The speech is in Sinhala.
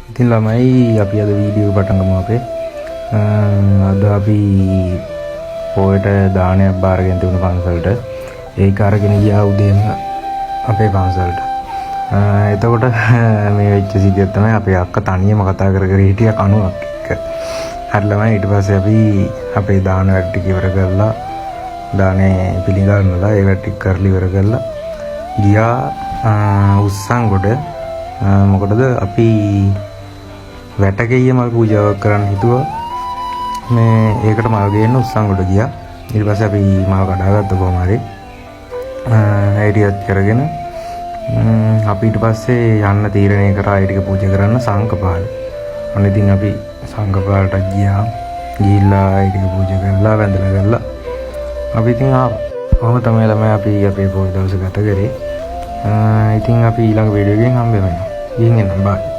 ඉතින් ළමයි අපි අද වීඩියෝ පටන් ගමු අපේ. අද අපි පොයට දානයක් බාරගෙන තිබුණ පන්සලට. ඒක අරගෙන ගියා උදේම අපේ පන්සලට. එතකොට මේ වෙච්ච සිද්ධියක් තමයි අපේ අක්කා තනියම කතා කර කර හිටියා කණුවක් එක්ක. හරි ළමයි ඊට පස්සේ අපි අපේ දාන වැඩ ටික ඉවර කරලා දානේ පිළිගන්නලා ඒ වැඩ ටික කරලා ඉවර කරලා ගියා උස්සංගොඩ. මොකටද අපි වැටකෙయ్య මල් පූජාවක් කරන්න හිතුවා. මේ ඒකට මල් ගේන්න උස්සංගොඩ ගියා. ඊට පස්සේ අපි මල් කඩාගත්ත කොහොම හරි. ඒටියත් කරගෙන අපි ඊට පස්සේ යන්න තීරණය කරා ඒ ටික පූජා කරන්න සංඝපාල. අන්න ඉතින් අපි සංඝපාලට ගියා. ගිහිල්ලා ඒ ටික පූජා කරලා වැඳලා කරලා අපි ඉතින් ආවා. කොහොම තමයි ළමයි අපි අපේ පොය දවස ගත කරේ. ඉතින් අපි ඊළඟ වීඩියෝ එකෙන් හම්බ වෙනවා. ගිහින් එන්න බයි.